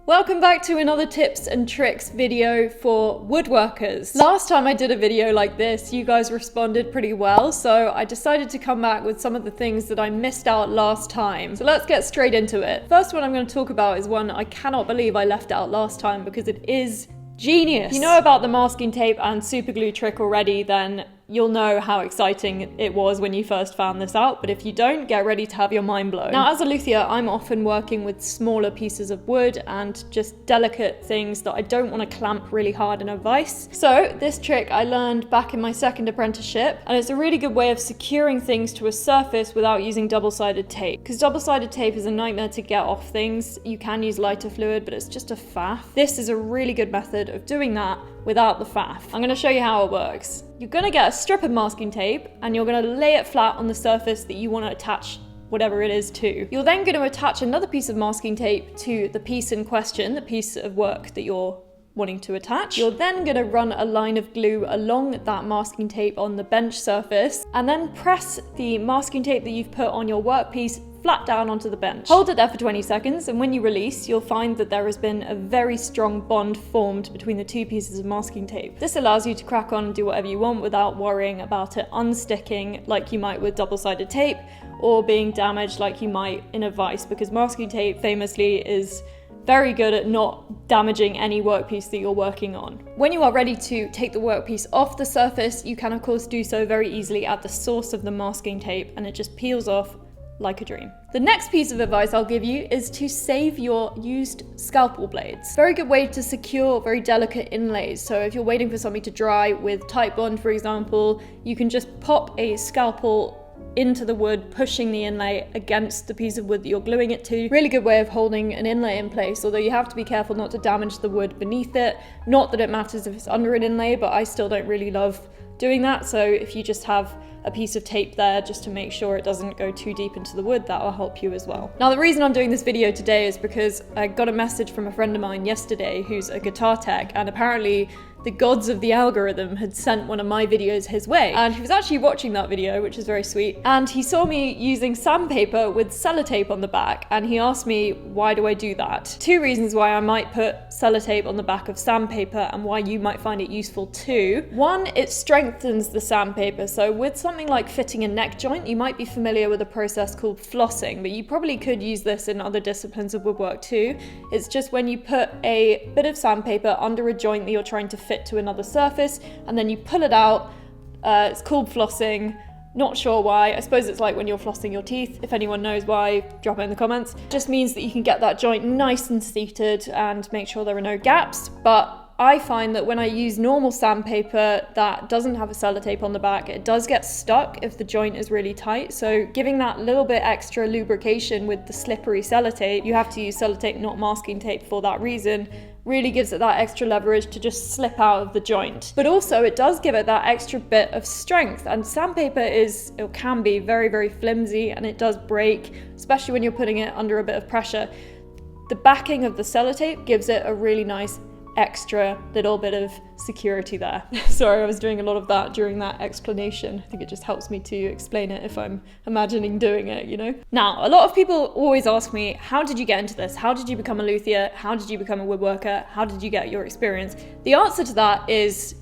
Welcome back to another tips and tricks video for woodworkers. Last time I did a video like this, you guys responded pretty well, so I decided to come back with some of the things that I missed out last time. So let's get straight into it. First one I'm going to talk about is one I cannot believe I left out last time because it is genius. If you know about the masking tape and super glue trick already, then you'll know how exciting it was when you first found this out, but if you don't, get ready to have your mind blown. Now, as a luthier, I'm often working with smaller pieces of wood and just delicate things that I don't want to clamp really hard in a vise. So this trick I learned back in my second apprenticeship, and it's a really good way of securing things to a surface without using double-sided tape. Because double-sided tape is a nightmare to get off things. You can use lighter fluid, but it's just a faff. This is a really good method of doing that without the faff. I'm going to show you how it works. You're going to get a strip of masking tape and you're going to lay it flat on the surface that you want to attach whatever it is to. You're then going to attach another piece of masking tape to the piece in question, the piece of work that you're wanting to attach. You're then going to run a line of glue along that masking tape on the bench surface and then press the masking tape that you've put on your workpiece flat down onto the bench. Hold it there for 20 seconds and when you release, you'll find that there has been a very strong bond formed between the two pieces of masking tape. This allows you to crack on and do whatever you want without worrying about it unsticking like you might with double-sided tape or being damaged like you might in a vise, because masking tape famously is very good at not damaging any workpiece that you're working on. When you are ready to take the workpiece off the surface, you can of course do so very easily at the source of the masking tape and it just peels off like a dream. The next piece of advice I'll give you is to save your used scalpel blades. Very good way to secure very delicate inlays. So if you're waiting for something to dry with tight bond, for example, you can just pop a scalpel into the wood, pushing the inlay against the piece of wood that you're gluing it to. Really good way of holding an inlay in place, although you have to be careful not to damage the wood beneath it. Not that it matters if it's under an inlay, but I still don't really love doing that. So if you just have a piece of tape there just to make sure it doesn't go too deep into the wood, that will help you as well. Now, the reason I'm doing this video today is because I got a message from a friend of mine yesterday who's a guitar tech, and apparently the gods of the algorithm had sent one of my videos his way. And he was actually watching that video, which is very sweet. And he saw me using sandpaper with sellotape on the back. And he asked me, why do I do that? Two reasons why I might put sellotape on the back of sandpaper and why you might find it useful too. One, it strengthens the sandpaper. So with something like fitting a neck joint, you might be familiar with a process called flossing, but you probably could use this in other disciplines of woodwork too. It's just when you put a bit of sandpaper under a joint that you're trying to fit to another surface and then you pull it out. It's called flossing. Not sure why. I suppose it's like when you're flossing your teeth. If anyone knows why, drop it in the comments. It just means that you can get that joint nice and seated and make sure there are no gaps. But I find that when I use normal sandpaper that doesn't have a sellotape on the back, it does get stuck if the joint is really tight. So giving that little bit extra lubrication with the slippery sellotape, you have to use sellotape, not masking tape for that reason, really gives it that extra leverage to just slip out of the joint. But also it does give it that extra bit of strength, and sandpaper can be very, very flimsy and it does break, especially when you're putting it under a bit of pressure. The backing of the sellotape gives it a really nice extra little bit of security there. Sorry, I was doing a lot of that during that explanation. I think it just helps me to explain it if I'm imagining doing it, you know? Now, a lot of people always ask me, how did you get into this? How did you become a luthier? How did you become a woodworker? How did you get your experience? The answer to that is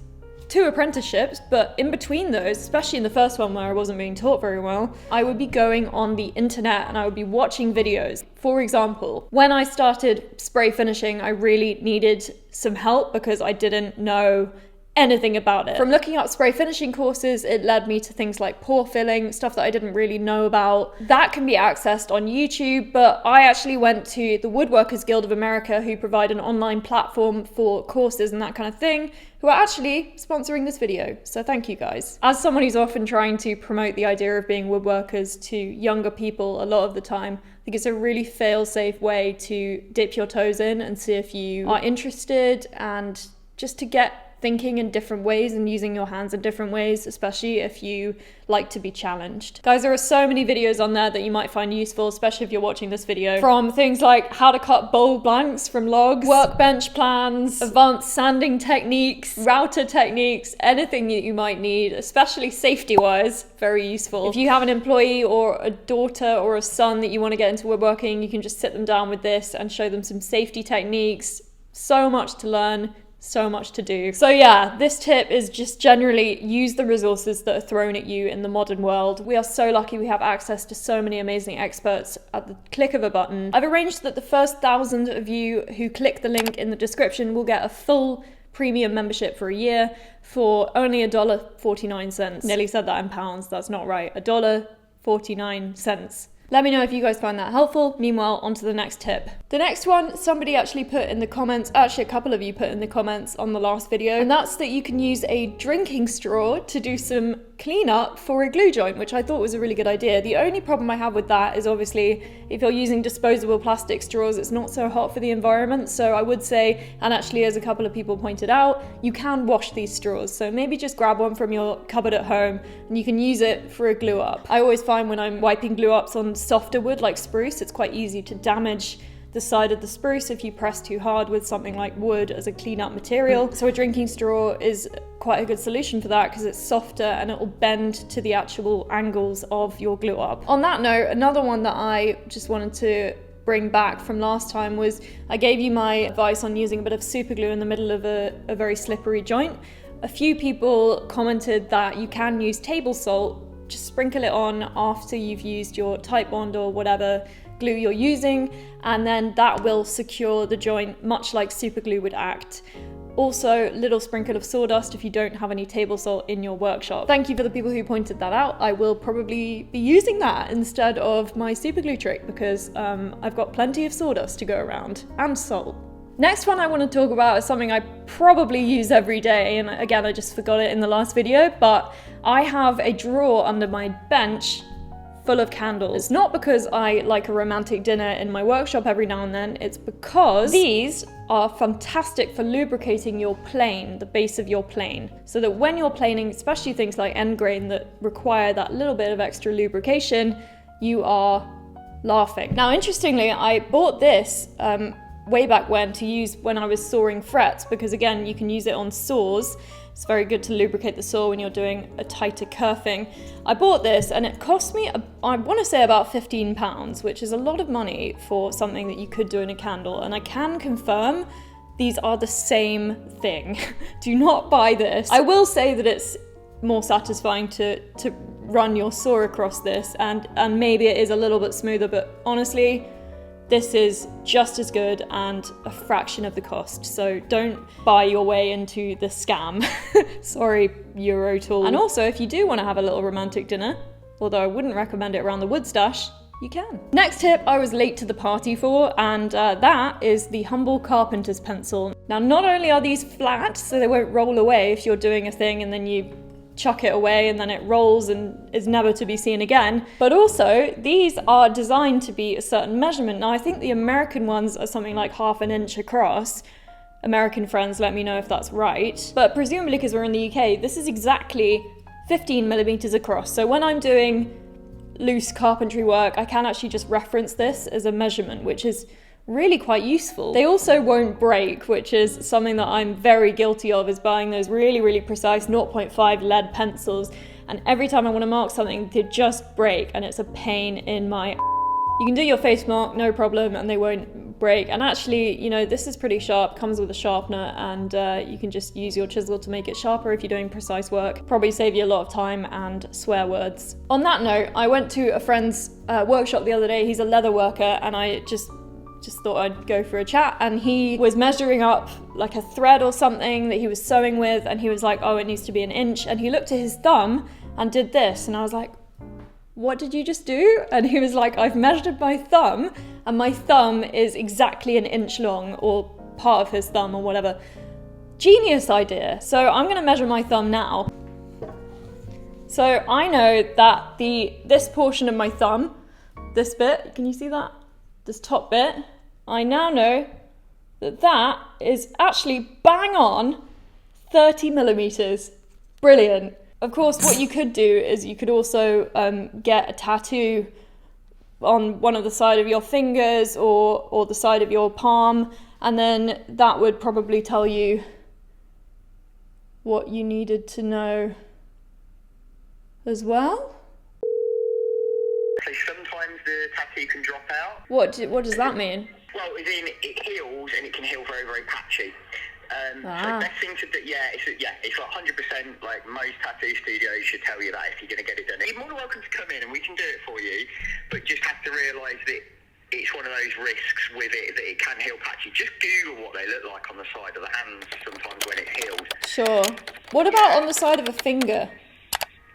2 apprenticeships, but in between those, especially in the first one where I wasn't being taught very well, I would be going on the internet and I would be watching videos. For example, when I started spray finishing, I really needed some help because I didn't know anything about it. From looking up spray finishing courses, it led me to things like pore filling, stuff that I didn't really know about. That can be accessed on YouTube, but I actually went to the Woodworkers Guild of America, who provide an online platform for courses and that kind of thing, who are actually sponsoring this video. So thank you guys. As someone who's often trying to promote the idea of being woodworkers to younger people a lot of the time, I think it's a really fail-safe way to dip your toes in and see if you are interested, and just to get thinking in different ways and using your hands in different ways, especially if you like to be challenged. Guys, there are so many videos on there that you might find useful, especially if you're watching this video, from things like how to cut bowl blanks from logs, workbench plans, advanced sanding techniques, router techniques, anything that you might need, especially safety-wise, very useful. If you have an employee or a daughter or a son that you want to get into woodworking, you can just sit them down with this and show them some safety techniques. So much to learn, so much to do. So yeah, this tip is just generally use the resources that are thrown at you in the modern world. We are so lucky we have access to so many amazing experts at the click of a button. I've arranged that the first 1,000 of you who click the link in the description will get a full premium membership for a year for only $1.49. Nearly said that in pounds, that's not right. $1.49. Let me know if you guys find that helpful. Meanwhile, on to the next tip. The next one, somebody actually put in the comments, actually a couple of you put in the comments on the last video, and that's that you can use a drinking straw to do some cleanup for a glue joint, which I thought was a really good idea. The only problem I have with that is obviously if you're using disposable plastic straws, it's not so hot for the environment. So I would say, and actually as a couple of people pointed out, you can wash these straws. So maybe just grab one from your cupboard at home and you can use it for a glue up. I always find when I'm wiping glue ups on softer wood like spruce, it's quite easy to damage the side of the spruce if you press too hard with something like wood as a cleanup material. So a drinking straw is quite a good solution for that because it's softer and it will bend to the actual angles of your glue up. On that note, another one that I just wanted to bring back from last time was I gave you my advice on using a bit of super glue in the middle of a very slippery joint. A few people commented that you can use table salt, just sprinkle it on after you've used your Type Bond or whatever glue you're using, and then that will secure the joint much like super glue would act. Also, little sprinkle of sawdust if you don't have any table salt in your workshop. Thank you for the people who pointed that out. I will probably be using that instead of my super glue trick because I've got plenty of sawdust to go around and salt. Next one I want to talk about is something I probably use every day, and again I just forgot it in the last video, but I have a drawer under my bench full of candles. It's not because I like a romantic dinner in my workshop every now and then, it's because these are fantastic for lubricating your plane, the base of your plane, so that when you're planing, especially things like end grain that require that little bit of extra lubrication, you are laughing. Now interestingly, I bought this way back when to use when I was sawing frets, because again you can use it on saws. It's very good to lubricate the saw when you're doing a tighter kerfing. I bought this and it cost me, I want to say about £15, which is a lot of money for something that you could do in a candle. And I can confirm these are the same thing. Do not buy this. I will say that it's more satisfying to run your saw across this, and maybe it is a little bit smoother, but honestly, this is just as good and a fraction of the cost. So don't buy your way into the scam. Sorry, Eurotool. And also, if you do want to have a little romantic dinner, although I wouldn't recommend it around the wood stash, you can. Next tip I was late to the party for, and that is the humble Carpenter's pencil. Now, not only are these flat, so they won't roll away if you're doing a thing and then you chuck it away and then it rolls and is never to be seen again, but also these are designed to be a certain measurement. Now I think the American ones are something like 1/2 inch across. American friends, let me know if that's right, but presumably because we're in the UK, this is exactly 15 millimeters across. So when I'm doing loose carpentry work, I can actually just reference this as a measurement, which is really quite useful. They also won't break, which is something that I'm very guilty of, is buying those really, really precise 0.5 lead pencils, and every time I want to mark something, they just break, and it's a pain in my. You can do your face mark, no problem, and they won't break. And actually, you know, this is pretty sharp, comes with a sharpener, and you can just use your chisel to make it sharper if you're doing precise work. Probably save you a lot of time and swear words. On that note, I went to a friend's workshop the other day. He's a leather worker, and I just thought I'd go for a chat, and he was measuring up like a thread or something that he was sewing with, and he was like, oh, it needs to be 1 inch, and he looked at his thumb and did this, and I was like, what did you just do? And he was like, I've measured my thumb, and my thumb is exactly 1 inch long, or part of his thumb or whatever. Genius idea. So I'm gonna measure my thumb now. So I know that this portion of my thumb, this bit, can you see that? This top bit, I now know that that is actually bang on 30 millimeters. Brilliant. Of course, what you could do is you could also get a tattoo on one of the side of your fingers or the side of your palm, and then that would probably tell you what you needed to know as well. So sometimes the tattoo can drop out. What does that mean? Well, as in it heals, and it can heal very, very patchy. So best thing to do, it's like 100%. Like most tattoo studios should tell you that if you're going to get it done. You're more than welcome to come in, and we can do it for you. But just have to realise that it's one of those risks with it that it can heal patchy. Just Google what they look like on the side of the hands sometimes when it heals. Sure. What about on the side of a finger?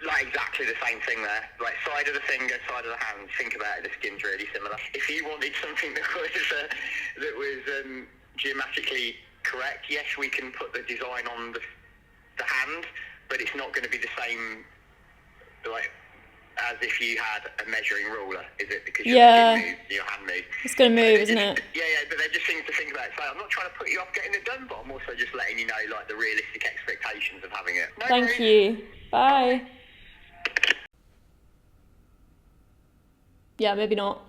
Like exactly the same thing there. Like side of the finger, side of the hand. Think about it, the skin's really similar. If you wanted something that was geometrically correct, yes, we can put the design on the hand, but it's not going to be the same like as if you had a measuring ruler, is it? Because your skin moves, your hand moves. It's going to move, isn't it? Yeah, but they're just things to think about. So I'm not trying to put you off getting it done, but I'm also just letting you know like the realistic expectations of having it. Thank you. Bye. Yeah, maybe not.